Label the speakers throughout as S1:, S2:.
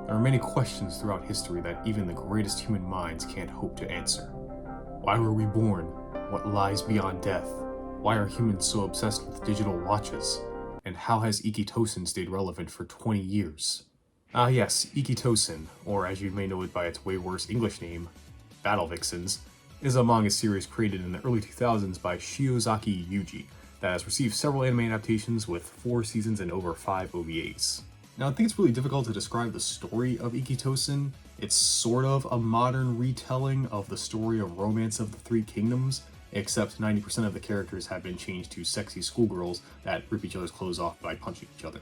S1: There are many questions throughout history that even the greatest human minds can't hope to answer. Why were we born? What lies beyond death? Why are humans so obsessed with digital watches? And how has Ecchi stayed relevant for 20 years? Ah yes, Ecchi, or as you may know it by its way worse English name, Battle Vixens, is a manga series created in the early 2000s by Shiozaki Yuji that has received several anime adaptations with 4 seasons and over 5 OVAs. Now, I think it's really difficult to describe the story of Ecchi. It's sort of a modern retelling of the story of Romance of the Three Kingdoms, except 90% of the characters have been changed to sexy schoolgirls that rip each other's clothes off by punching each other.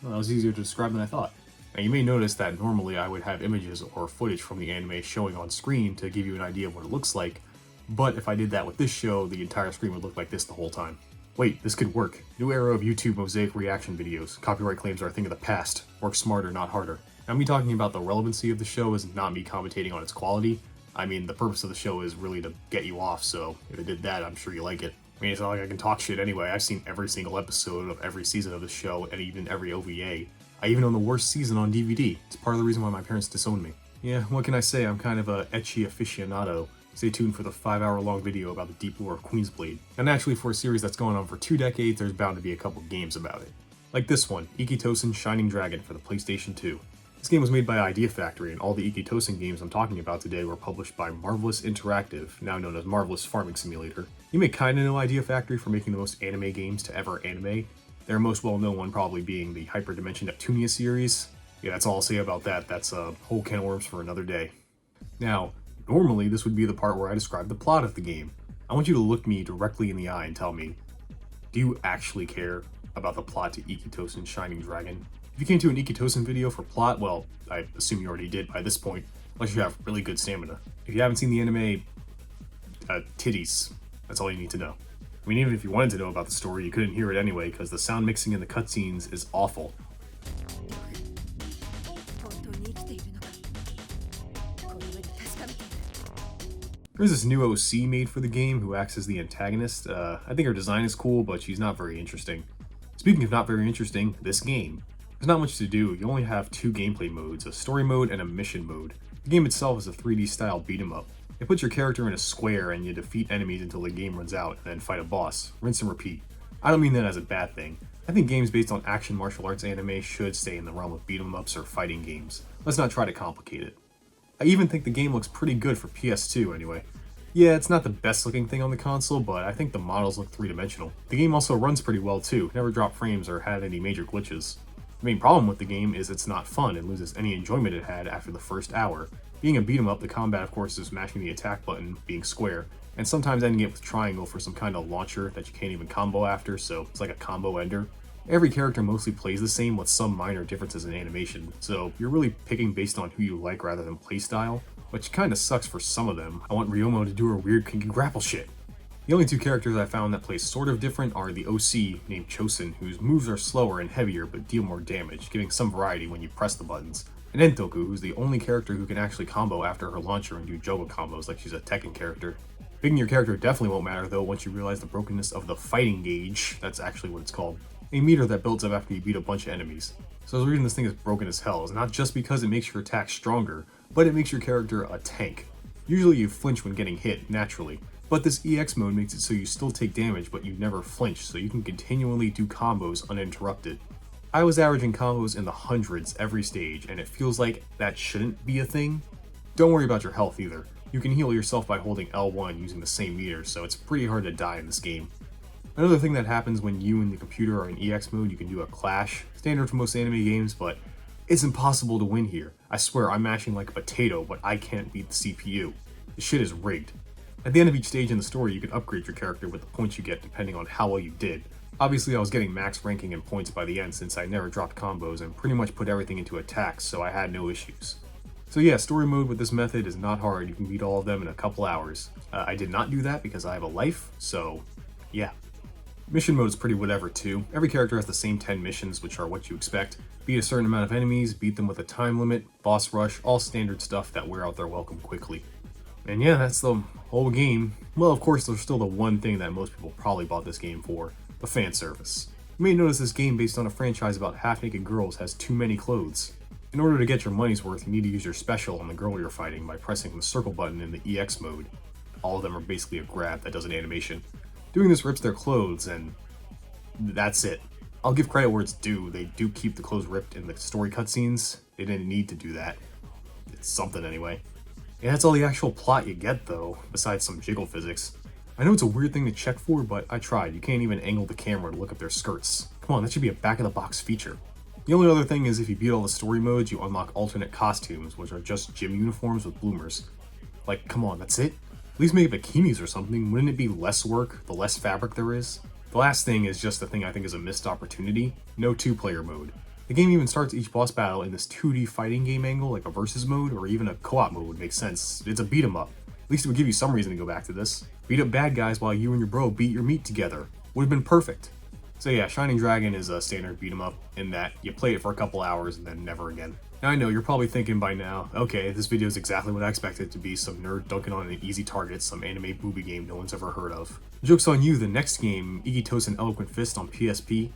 S1: Well, that was easier to describe than I thought. Now, you may notice that normally I would have images or footage from the anime showing on screen to give you an idea of what it looks like, but if I did that with this show, the entire screen would look like this the whole time. Wait, this could work. New era of YouTube mosaic reaction videos. Copyright claims are a thing of the past. Work smarter, not harder. Now, me talking about the relevancy of the show is not me commentating on its quality. I mean, the purpose of the show is really to get you off, so if it did that, I'm sure you like it. I mean, it's not like I can talk shit anyway. I've seen every single episode of every season of the show, and even every OVA. I even own the worst season on DVD. It's part of the reason why my parents disowned me. Yeah, what can I say? I'm kind of a ecchi aficionado. Stay tuned for the 5-hour-long video about the deep lore of Queensblade. And naturally, for a series that's going on for 2 decades, there's bound to be a couple games about it. Like this one, Ecchi Shining Dragon for the PlayStation 2. This game was made by Idea Factory, and all the Ecchi games I'm talking about today were published by Marvelous Interactive, now known as Marvelous Farming Simulator. You may kinda know Idea Factory for making the most anime games to ever animate. Their most well-known one probably being the Hyperdimension Neptunia series. Yeah, that's all I'll say about that. That's a whole can of worms for another day. Now, normally this would be the part where I describe the plot of the game. I want you to look me directly in the eye and tell me, do you actually care about the plot to Ecchi Shining Dragon? If you came to an Ecchi video for plot, well, I assume you already did by this point, unless you have really good stamina. If you haven't seen the anime, titties. That's all you need to know. I mean, even if you wanted to know about the story, you couldn't hear it anyway, because the sound mixing in the cutscenes is awful. There's this new OC made for the game who acts as the antagonist. I think her design is cool, but she's not very interesting. Speaking of not very interesting, this game. There's not much to do. You only have 2 gameplay modes, a story mode and a mission mode. The game itself is a 3D style beat 'em up. You put your character in a square and you defeat enemies until the game runs out, and then fight a boss. Rinse and repeat. I don't mean that as a bad thing. I think games based on action martial arts anime should stay in the realm of beat 'em ups or fighting games. Let's not try to complicate it. I even think the game looks pretty good for PS2 anyway. Yeah, it's not the best looking thing on the console, but I think the models look 3-dimensional. The game also runs pretty well too, never dropped frames or had any major glitches. The main problem with the game is it's not fun and loses any enjoyment it had after the first hour. Being a beat 'em up, the combat of course is mashing the attack button, being square, and sometimes ending it with triangle for some kind of launcher that you can't even combo after, so it's like a combo ender. Every character mostly plays the same with some minor differences in animation, so you're really picking based on who you like rather than playstyle, which kinda sucks for some of them. I want Ryomo to do her weird kinky grapple shit. The only 2 characters I found that play sort of different are the OC, named Chosen, whose moves are slower and heavier but deal more damage, giving some variety when you press the buttons, and Entoku, who's the only character who can actually combo after her launcher and do Joga combos like she's a Tekken character. Picking your character definitely won't matter though once you realize the brokenness of the fighting gauge, that's actually what it's called, a meter that builds up after you beat a bunch of enemies. So the reason this thing is broken as hell is not just because it makes your attack stronger, but it makes your character a tank. Usually you flinch when getting hit, naturally, but this EX mode makes it so you still take damage but you never flinch, so you can continually do combos uninterrupted. I was averaging combos in the hundreds every stage, and it feels like that shouldn't be a thing. Don't worry about your health either. You can heal yourself by holding L1 using the same meter, so it's pretty hard to die in this game. Another thing that happens when you and the computer are in EX mode, you can do a clash, standard for most anime games, but it's impossible to win here. I swear, I'm mashing like a potato, but I can't beat the CPU. This shit is rigged. At the end of each stage in the story, you can upgrade your character with the points you get depending on how well you did. Obviously, I was getting max ranking and points by the end since I never dropped combos and pretty much put everything into attacks, so I had no issues. So yeah, story mode with this method is not hard. You can beat all of them in a couple hours. I did not do that because I have a life, so yeah. Mission mode is pretty whatever too. Every character has the same 10 missions, which are what you expect. Beat a certain amount of enemies, beat them with a time limit, boss rush, all standard stuff that wear out their welcome quickly. And yeah, that's the whole game. Well, of course, there's still the one thing that most people probably bought this game for, the fan service. You may notice this game based on a franchise about half-naked girls has too many clothes. In order to get your money's worth, you need to use your special on the girl you're fighting by pressing the circle button in the EX mode. All of them are basically a grab that does an animation. Doing this rips their clothes, and that's it. I'll give credit where it's due, they do keep the clothes ripped in the story cutscenes. They didn't need to do that. It's something anyway. And that's all the actual plot you get though, besides some jiggle physics. I know it's a weird thing to check for, but I tried. You can't even angle the camera to look at their skirts. Come on, that should be a back-of-the-box feature. The only other thing is if you beat all the story modes, you unlock alternate costumes, which are just gym uniforms with bloomers. Like, come on, that's it? At least make bikinis or something. Wouldn't it be less work, the less fabric there is? The last thing is just the thing I think is a missed opportunity. No two-player mode. The game even starts each boss battle in this 2D fighting game angle, like a versus mode, or even a co-op mode would make sense. It's a beat 'em up. At least it would give you some reason to go back to this. Beat up bad guys while you and your bro beat your meat together. Would have been perfect. So yeah, Shining Dragon is a standard beat 'em up in that you play it for a couple hours and then never again. Now I know you're probably thinking by now, okay, this video is exactly what I expected it to be, some nerd dunking on an easy target, some anime booby game no one's ever heard of. Joke's on you, the next game, Ecchi Eloquent Fist on PSP,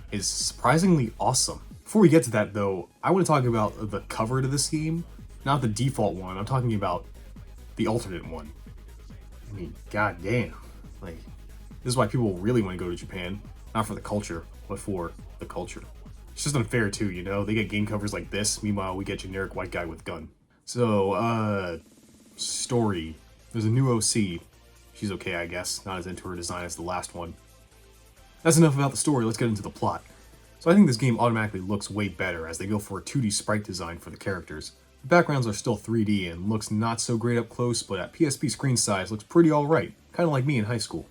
S1: is surprisingly awesome. Before we get to that though, I want to talk about the cover to this game, not the default one, I'm talking about the alternate one. I mean, goddamn. Like, this is why people really want to go to Japan. Not for the culture, but for the culture. It's just unfair too, you know? They get game covers like this, meanwhile we get generic white guy with gun. So, story. There's a new OC. She's okay, I guess. Not as into her design as the last one. That's enough about the story, let's get into the plot. So I think this game automatically looks way better as they go for a 2D sprite design for the characters. The backgrounds are still 3D and looks not so great up close, but at PSP screen size looks pretty alright, kinda like me in high school.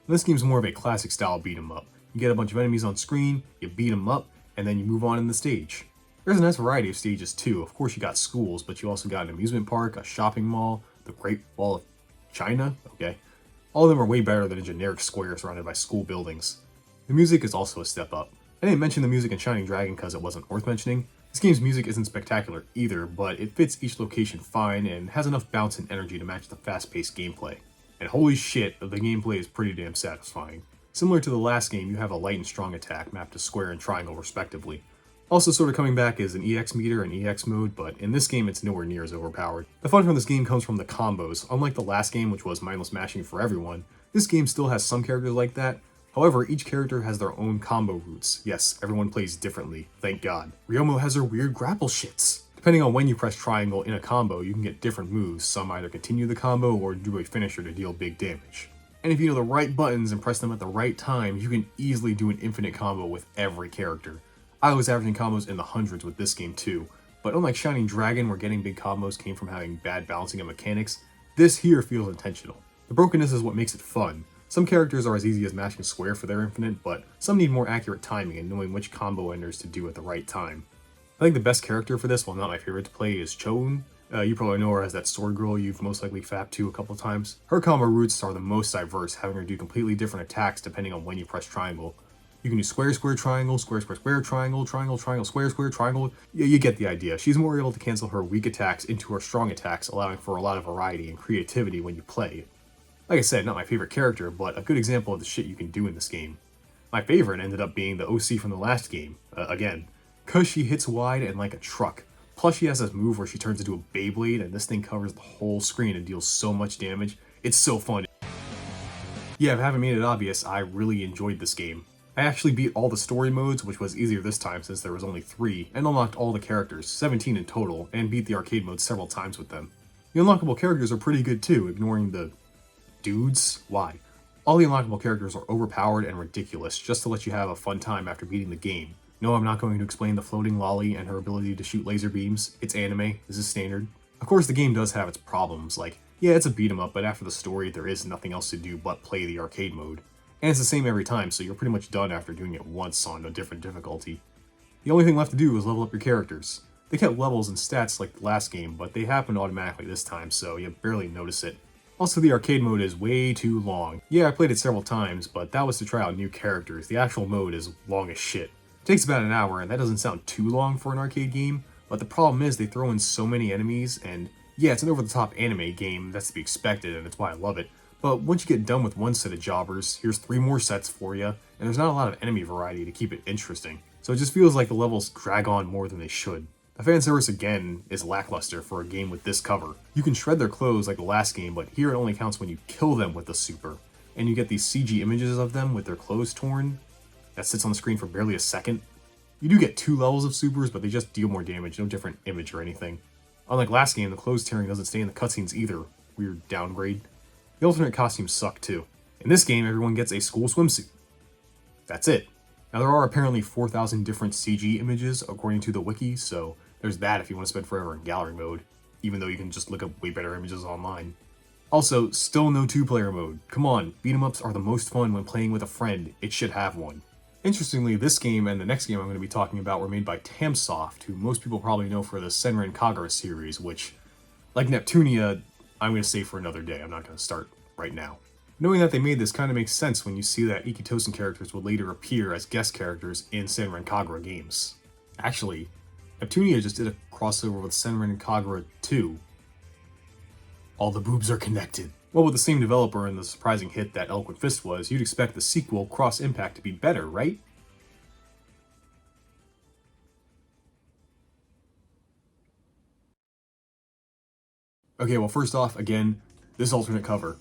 S1: And this game's more of a classic style beat 'em up. You get a bunch of enemies on screen, you beat them up, and then you move on in the stage. There's a nice variety of stages too. Of course you got schools, but you also got an amusement park, a shopping mall, the Great Wall of China, okay. All of them are way better than a generic square surrounded by school buildings. The music is also a step up. I didn't mention the music in Shining Dragon because it wasn't worth mentioning. This game's music isn't spectacular either, but it fits each location fine and has enough bounce and energy to match the fast-paced gameplay. And holy shit, the gameplay is pretty damn satisfying. Similar to the last game, you have a light and strong attack mapped to square and triangle respectively. Also sort of coming back is an EX meter and EX mode, but in this game it's nowhere near as overpowered. The fun from this game comes from the combos. Unlike the last game, which was mindless mashing for everyone, this game still has some characters like that. However, each character has their own combo routes. Yes, everyone plays differently, thank God. Ryomo has her weird grapple shits. Depending on when you press triangle in a combo, you can get different moves. Some either continue the combo or do a finisher to deal big damage. And if you know the right buttons and press them at the right time, you can easily do an infinite combo with every character. I was averaging combos in the hundreds with this game too, but unlike Shining Dragon where getting big combos came from having bad balancing and mechanics, this here feels intentional. The brokenness is what makes it fun. Some characters are as easy as mashing square for their infinite, but some need more accurate timing and knowing which combo enders to do at the right time. I think the best character for this, while not my favorite to play, is Choun. You probably know her as that sword girl you've most likely fapped to a couple times. Her combo routes are the most diverse, having her do completely different attacks depending on when you press triangle. You can do square, square, triangle, square, square, square, triangle, triangle, triangle, square, square, triangle. Yeah, you get the idea. She's more able to cancel her weak attacks into her strong attacks, allowing for a lot of variety and creativity when you play. Like I said, not my favorite character, but a good example of the shit you can do in this game. My favorite ended up being the OC from the last game, again, cause she hits wide and like a truck. Plus she has this move where she turns into a Beyblade and this thing covers the whole screen and deals so much damage. It's so fun. Yeah, if I haven't made it obvious, I really enjoyed this game. I actually beat all the story modes, which was easier this time since there was only 3, and unlocked all the characters, 17 in total, and beat the arcade mode several times with them. The unlockable characters are pretty good too, ignoring the dudes. Why? All the unlockable characters are overpowered and ridiculous, just to let you have a fun time after beating the game. No, I'm not going to explain the floating lolly and her ability to shoot laser beams. It's anime, this is standard. Of course the game does have its problems, like, yeah, it's a beat 'em up, but after the story there is nothing else to do but play the arcade mode. And it's the same every time, so you're pretty much done after doing it once on a different difficulty. The only thing left to do is level up your characters. They kept levels and stats like the last game, but they happen automatically this time, so you barely notice it. Also, the arcade mode is way too long. Yeah, I played it several times, but that was to try out new characters. The actual mode is long as shit. It takes about an hour, and that doesn't sound too long for an arcade game, but the problem is they throw in so many enemies, and yeah, it's an over-the-top anime game, that's to be expected, and it's why I love it. But once you get done with one set of jobbers, here's 3 more sets for you, and there's not a lot of enemy variety to keep it interesting. So it just feels like the levels drag on more than they should. The fan service again is lackluster for a game with this cover. You can shred their clothes like the last game, but here it only counts when you kill them with the super. And you get these CG images of them with their clothes torn that sits on the screen for barely a second. You do get 2 levels of supers, but they just deal more damage, no different image or anything. Unlike last game, the clothes tearing doesn't stay in the cutscenes either. Weird downgrade. The alternate costumes suck too. In this game, everyone gets a school swimsuit. That's it. Now there are apparently 4,000 different CG images according to the wiki, so there's that if you want to spend forever in gallery mode, even though you can just look up way better images online. Also, still no 2-player mode. Come on, beat 'em ups are the most fun when playing with a friend. It should have one. Interestingly, this game and the next game I'm going to be talking about were made by Tamsoft, who most people probably know for the Senran Kagura series, which, like Neptunia, I'm going to save for another day. I'm not going to start right now. Knowing that they made this kind of makes sense when you see that Ecchi characters would later appear as guest characters in Senran Kagura games. Actually, Neptunia just did a crossover with Senran Kagura 2. All the boobs are connected. Well, with the same developer and the surprising hit that Eloquent Fist was, you'd expect the sequel, Cross Impact, to be better, right? Okay, well first off, again, this alternate cover.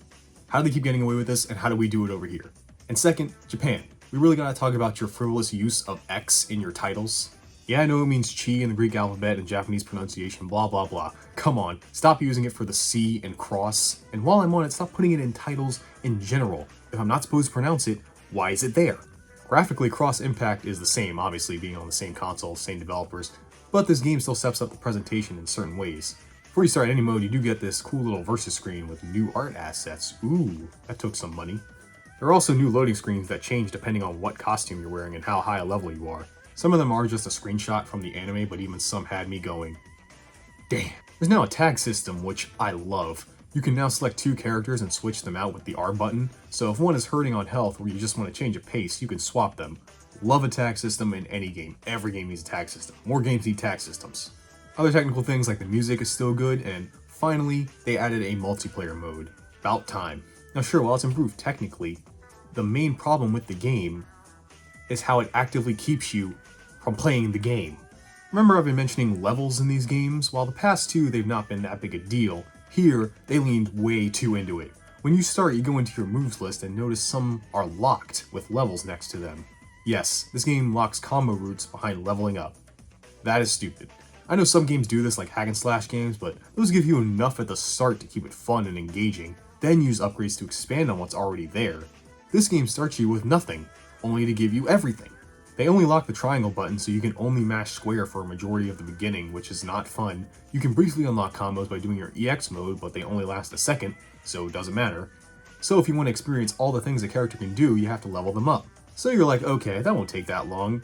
S1: How do they keep getting away with this, and how do we do it over here? And second, Japan. We really gotta talk about your frivolous use of X in your titles. Yeah, I know it means chi in the Greek alphabet and Japanese pronunciation, blah blah blah. Come on, stop using it for the C and cross. And while I'm on it, stop putting it in titles in general. If I'm not supposed to pronounce it, why is it there? Graphically, Cross Impact is the same, obviously being on the same console, same developers, but this game still steps up the presentation in certain ways. Before you start any mode, you do get this cool little versus screen with new art assets. Ooh, that took some money. There are also new loading screens that change depending on what costume you're wearing and how high a level you are. Some of them are just a screenshot from the anime, but even some had me going, damn. There's now a tag system, which I love. You can now select 2 characters and switch them out with the R button, so if one is hurting on health or you just want to change a pace, you can swap them. Love a tag system in any game. Every game needs a tag system. More games need tag systems. Other technical things like the music is still good, and finally, they added a multiplayer mode. About time. Now sure, while it's improved technically, the main problem with the game is how it actively keeps you from playing the game. Remember I've been mentioning levels in these games? While the past 2, they've not been that big a deal, here, they leaned way too into it. When you start, you go into your moves list and notice some are locked with levels next to them. Yes, this game locks combo routes behind leveling up. That is stupid. I know some games do this like hack and slash games, but those give you enough at the start to keep it fun and engaging, then use upgrades to expand on what's already there. This game starts you with nothing, only to give you everything. They only lock the triangle button so you can only mash square for a majority of the beginning, which is not fun. You can briefly unlock combos by doing your EX mode, but they only last a second, so it doesn't matter. So if you want to experience all the things a character can do, you have to level them up. So you're like, okay, that won't take that long.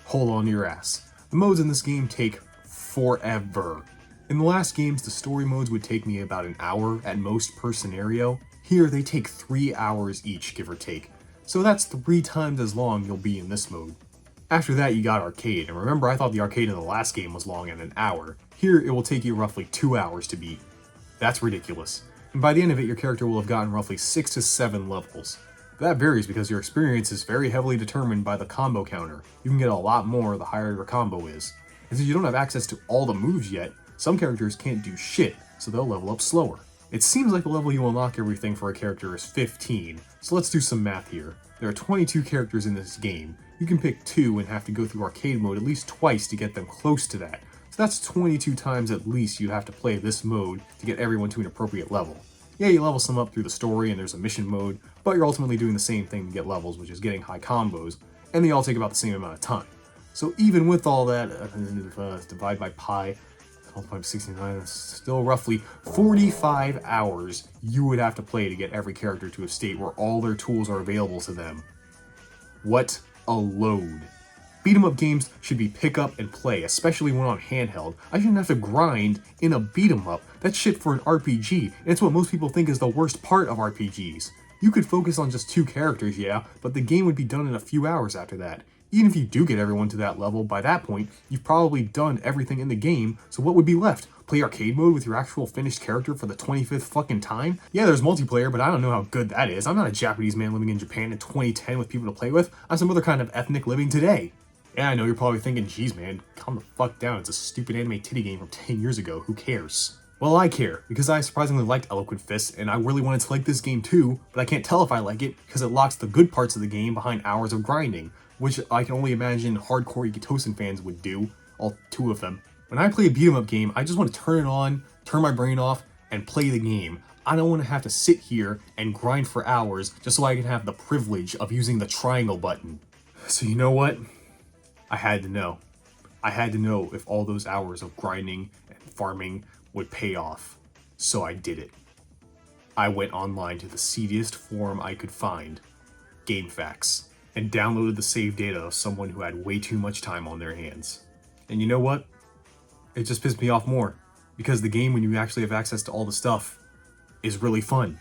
S1: Hold on to your ass. The modes in this game take forever. In the last games, the story modes would take me about an hour at most per scenario. Here, they take 3 hours each, give or take. So that's 3 times as long you'll be in this mode. After that, you got arcade, and remember I thought the arcade in the last game was long at an hour. Here, it will take you roughly 2 hours to beat. That's ridiculous. And by the end of it, your character will have gotten roughly 6 to 7 levels. That varies because your experience is very heavily determined by the combo counter. You can get a lot more the higher your combo is. And since you don't have access to all the moves yet, some characters can't do shit, so they'll level up slower. It seems like the level you unlock everything for a character is 15, so let's do some math here. There are 22 characters in this game. You can pick 2 and have to go through arcade mode at least twice to get them close to that. So that's 22 times at least you have to play this mode to get everyone to an appropriate level. Yeah, you level some up through the story and there's a mission mode, but you're ultimately doing the same thing to get levels, which is getting high combos, and they all take about the same amount of time. So even with all that, divide by pi, multiply by 69, that's still roughly 45 hours you would have to play to get every character to a state where all their tools are available to them. What a load. Beat 'em up games should be pick up and play, especially when on handheld. I shouldn't have to grind in a beat 'em up. That's shit for an RPG, and it's what most people think is the worst part of RPGs. You could focus on just 2 characters, yeah, but the game would be done in a few hours after that. Even if you do get everyone to that level, by that point, you've probably done everything in the game, so what would be left? Play arcade mode with your actual finished character for the 25th fucking time? Yeah, there's multiplayer, but I don't know how good that is. I'm not a Japanese man living in Japan in 2010 with people to play with. I'm some other kind of ethnic living today. Yeah, I know you're probably thinking, geez man, calm the fuck down, it's a stupid anime titty game from 10 years ago, who cares? Well, I care, because I surprisingly liked Eloquent Fist, and I really wanted to like this game too, but I can't tell if I like it, because it locks the good parts of the game behind hours of grinding, which I can only imagine hardcore Ecchi fans would do, all two of them. When I play a beat 'em up game, I just want to turn it on, turn my brain off, and play the game. I don't want to have to sit here and grind for hours just so I can have the privilege of using the triangle button. So you know what? I had to know. I had to know if all those hours of grinding and farming would pay off. So I did it. I went online to the seediest forum I could find, GameFAQs, and downloaded the save data of someone who had way too much time on their hands. And you know what? It just pissed me off more, because the game, when you actually have access to all the stuff, is really fun.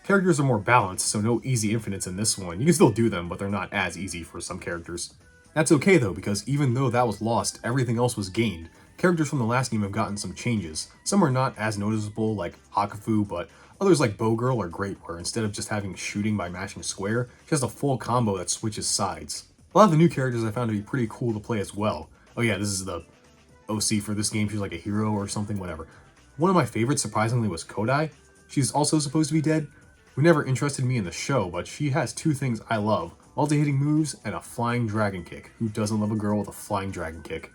S1: Characters are more balanced, so no easy infinites in this one. You can still do them, but they're not as easy for some characters. That's okay though, because even though that was lost, everything else was gained. Characters from the last game have gotten some changes. Some are not as noticeable, like Hakufu, but others like Bowgirl are great, where instead of just having shooting by mashing square, she has a full combo that switches sides. A lot of the new characters I found to be pretty cool to play as well. Oh yeah, this is the OC for this game, she's like a hero or something, whatever. One of my favorites, surprisingly, was Kodai. She's also supposed to be dead, who never interested me in the show, but she has two things I love: multi-hitting moves and a flying dragon kick. Who doesn't love a girl with a flying dragon kick?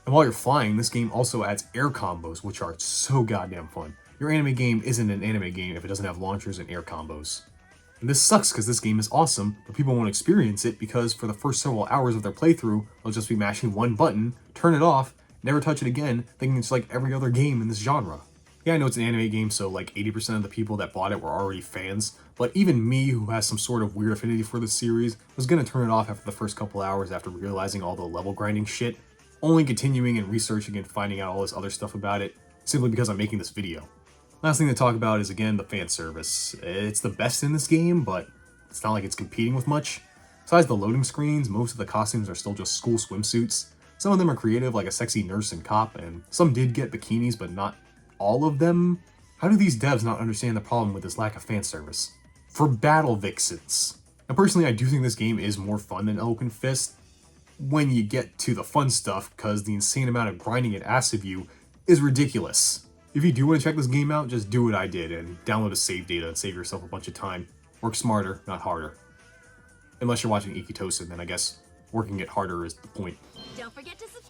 S1: And while you're flying, this game also adds air combos, which are so goddamn fun. Your anime game isn't an anime game if it doesn't have launchers and air combos. And this sucks because this game is awesome, but people won't experience it because for the first several hours of their playthrough, they'll just be mashing one button, turn it off, never touch it again, thinking it's like every other game in this genre. Yeah, I know it's an anime game, so like 80% of the people that bought it were already fans, but even me, who has some sort of weird affinity for this series, was gonna turn it off after the first couple hours after realizing all the level grinding shit, only continuing and researching and finding out all this other stuff about it, simply because I'm making this video. Last thing to talk about is, again, the fan service. It's the best in this game, but it's not like it's competing with much. Besides the loading screens, most of the costumes are still just school swimsuits. Some of them are creative, like a sexy nurse and cop, and some did get bikinis, but not all of them. How do these devs not understand the problem with this lack of fan service? For battle vixens. Now personally, I do think this game is more fun than Eloquent Fist when you get to the fun stuff, because the insane amount of grinding it asks of you is ridiculous. If you do want to check this game out, just do what I did and download a save data and save yourself a bunch of time. Work smarter, not harder. Unless you're watching Ecchi, then I guess working it harder is the point.
S2: Don't forget to subscribe.